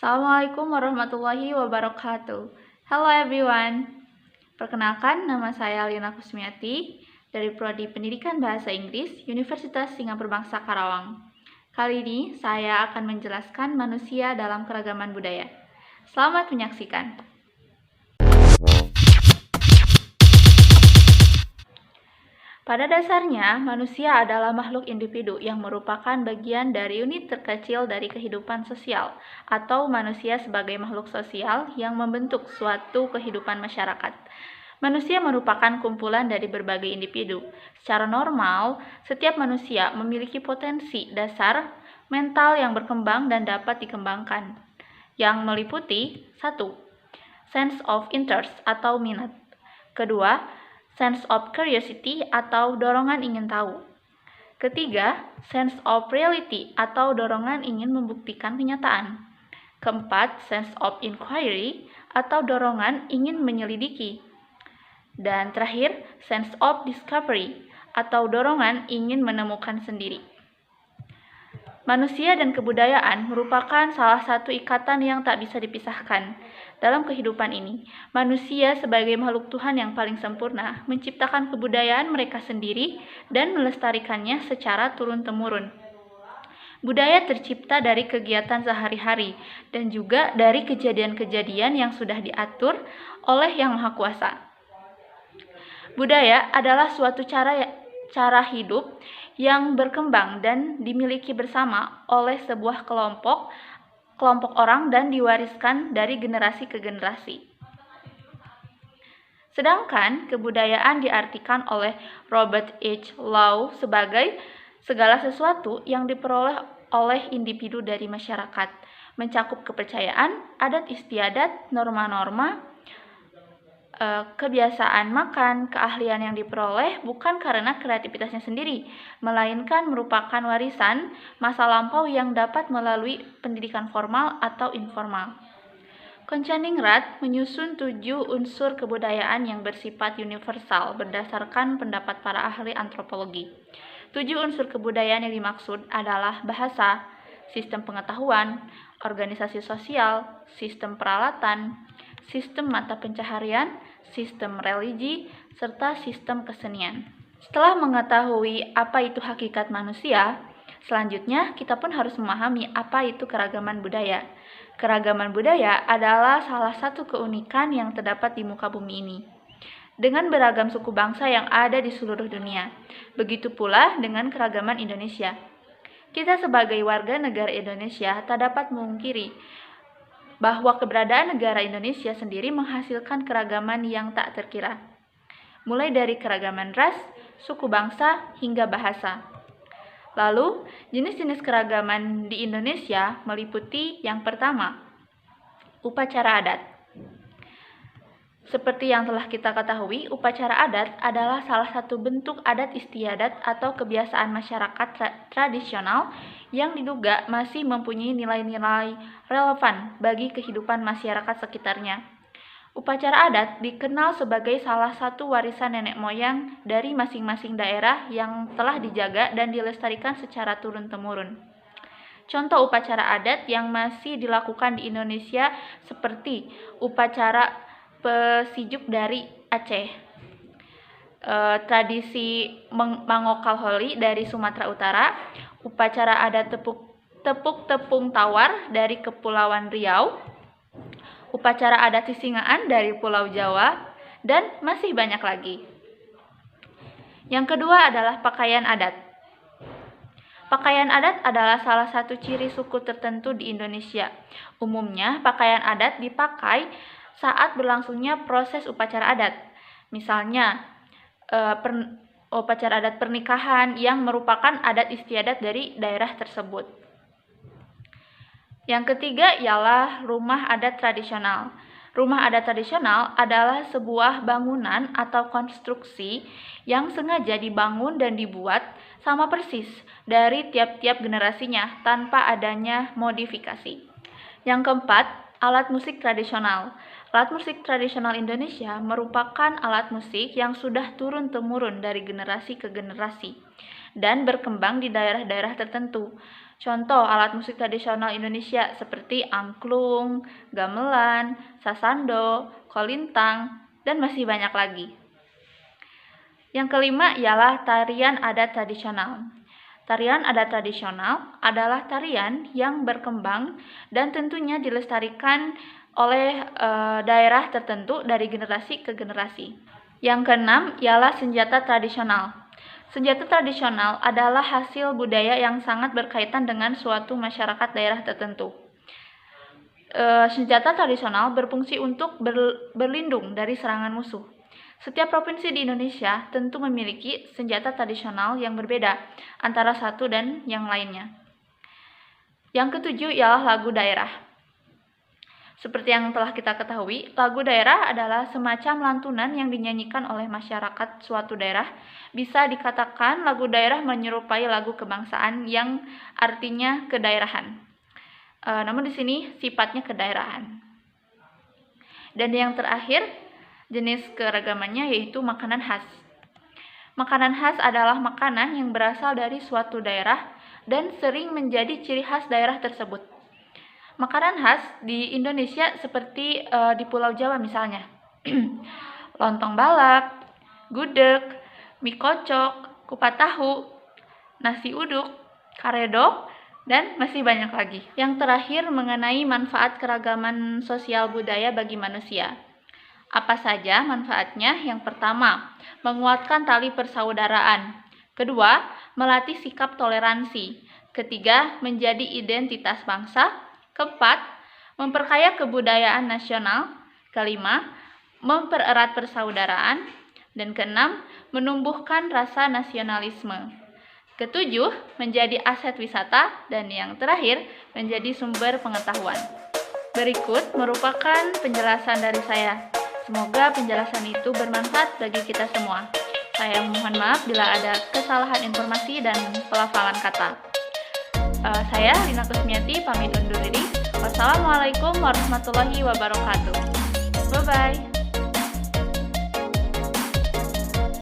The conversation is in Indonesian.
Assalamualaikum warahmatullahi wabarakatuh. Hello everyone. Perkenalkan, nama saya Lina Kusmiati dari Prodi Pendidikan Bahasa Inggris Universitas Singapura Bangsa Karawang. Kali ini saya akan menjelaskan manusia dalam keragaman budaya. Selamat menyaksikan. Pada dasarnya, manusia adalah makhluk individu yang merupakan bagian dari unit terkecil dari kehidupan sosial, atau manusia sebagai makhluk sosial yang membentuk suatu kehidupan masyarakat. Manusia merupakan kumpulan dari berbagai individu. Secara normal, setiap manusia memiliki potensi dasar mental yang berkembang dan dapat dikembangkan, yang meliputi 1. Sense of interest atau minat. Kedua, sense of curiosity atau dorongan ingin tahu. Ketiga, sense of reality atau dorongan ingin membuktikan kenyataan. Keempat, sense of inquiry atau dorongan ingin menyelidiki. Dan terakhir, sense of discovery atau dorongan ingin menemukan sendiri. Manusia dan kebudayaan merupakan salah satu ikatan yang tak bisa dipisahkan. Dalam kehidupan ini, manusia sebagai makhluk Tuhan yang paling sempurna menciptakan kebudayaan mereka sendiri dan melestarikannya secara turun-temurun. Budaya tercipta dari kegiatan sehari-hari dan juga dari kejadian-kejadian yang sudah diatur oleh Yang Maha Kuasa. Budaya adalah suatu cara hidup yang berkembang dan dimiliki bersama oleh sebuah kelompok orang dan diwariskan dari generasi ke generasi. Sedangkan kebudayaan diartikan oleh Robert H. Law sebagai segala sesuatu yang diperoleh oleh individu dari masyarakat, mencakup kepercayaan, adat istiadat, norma-norma, kebiasaan makan, keahlian yang diperoleh bukan karena kreativitasnya sendiri, melainkan merupakan warisan masa lampau yang dapat melalui pendidikan formal atau informal. Koncaningrat menyusun 7 unsur kebudayaan yang bersifat universal berdasarkan pendapat para ahli antropologi. 7 unsur kebudayaan yang dimaksud adalah bahasa, sistem pengetahuan, organisasi sosial, sistem peralatan, sistem mata pencaharian, sistem religi, serta sistem kesenian. Setelah mengetahui apa itu hakikat manusia, selanjutnya kita pun harus memahami apa itu keragaman budaya. Keragaman budaya adalah salah satu keunikan yang terdapat di muka bumi ini, dengan beragam suku bangsa yang ada di seluruh dunia. Begitu pula dengan keragaman Indonesia. Kita sebagai warga negara Indonesia tak dapat memungkiri bahwa keberadaan negara Indonesia sendiri menghasilkan keragaman yang tak terkira, mulai dari keragaman ras, suku bangsa, hingga bahasa. Lalu, jenis-jenis keragaman di Indonesia meliputi yang pertama, upacara adat. Seperti yang telah kita ketahui, upacara adat adalah salah satu bentuk adat istiadat atau kebiasaan masyarakat tradisional yang diduga masih mempunyai nilai-nilai relevan bagi kehidupan masyarakat sekitarnya. Upacara adat dikenal sebagai salah satu warisan nenek moyang dari masing-masing daerah yang telah dijaga dan dilestarikan secara turun-temurun. Contoh upacara adat yang masih dilakukan di Indonesia seperti upacara Pesijuk dari Aceh, tradisi Mangokal Holi dari Sumatera Utara, upacara adat tepuk tepung tawar dari Kepulauan Riau, upacara adat Sisingaan dari Pulau Jawa, dan masih banyak lagi. Yang kedua adalah pakaian adat. Pakaian adat adalah salah satu ciri suku tertentu di Indonesia. Umumnya, pakaian adat dipakai saat berlangsungnya proses upacara adat. Misalnya, upacara adat pernikahan yang merupakan adat istiadat dari daerah tersebut. Yang ketiga ialah rumah adat tradisional. Rumah adat tradisional adalah sebuah bangunan atau konstruksi yang sengaja dibangun dan dibuat sama persis dari tiap-tiap generasinya tanpa adanya modifikasi. Yang keempat, alat musik tradisional. Alat musik tradisional Indonesia merupakan alat musik yang sudah turun-temurun dari generasi ke generasi dan berkembang di daerah-daerah tertentu. Contoh alat musik tradisional Indonesia seperti angklung, gamelan, sasando, kolintang, dan masih banyak lagi. Yang kelima ialah tarian adat tradisional. Tarian adat tradisional adalah tarian yang berkembang dan tentunya dilestarikan oleh daerah tertentu dari generasi ke generasi. Yang keenam ialah senjata tradisional. Senjata tradisional adalah hasil budaya yang sangat berkaitan dengan suatu masyarakat daerah tertentu. Senjata tradisional berfungsi untuk berlindung dari serangan musuh. Setiap provinsi di Indonesia tentu memiliki senjata tradisional yang berbeda antara satu dan yang lainnya. Yang ketujuh ialah lagu daerah. Seperti yang telah kita ketahui, lagu daerah adalah semacam lantunan yang dinyanyikan oleh masyarakat suatu daerah. Bisa dikatakan lagu daerah menyerupai lagu kebangsaan yang artinya kedaerahan. Namun di sini sifatnya kedaerahan. Dan yang terakhir, jenis keragamannya yaitu makanan khas. Makanan khas adalah makanan yang berasal dari suatu daerah dan sering menjadi ciri khas daerah tersebut. Makanan khas di Indonesia seperti di Pulau Jawa misalnya, lontong balap, gudeg, mie kocok, kupat tahu, nasi uduk, karedok, dan masih banyak lagi. Yang terakhir mengenai manfaat keragaman sosial budaya bagi manusia. Apa saja manfaatnya? Yang pertama, menguatkan tali persaudaraan. Kedua, melatih sikap toleransi. Ketiga, menjadi identitas bangsa. Keempat, memperkaya kebudayaan nasional. Kelima, mempererat persaudaraan. Dan keenam, menumbuhkan rasa nasionalisme. Ketujuh, menjadi aset wisata. Dan yang terakhir, menjadi sumber pengetahuan. Berikut merupakan penjelasan dari saya. Semoga penjelasan itu bermanfaat bagi kita semua. Saya mohon maaf bila ada kesalahan informasi dan pelafalan kata. Saya Lina Kusmiati pamit undur diri. Wassalamualaikum warahmatullahi wabarakatuh. Bye-bye.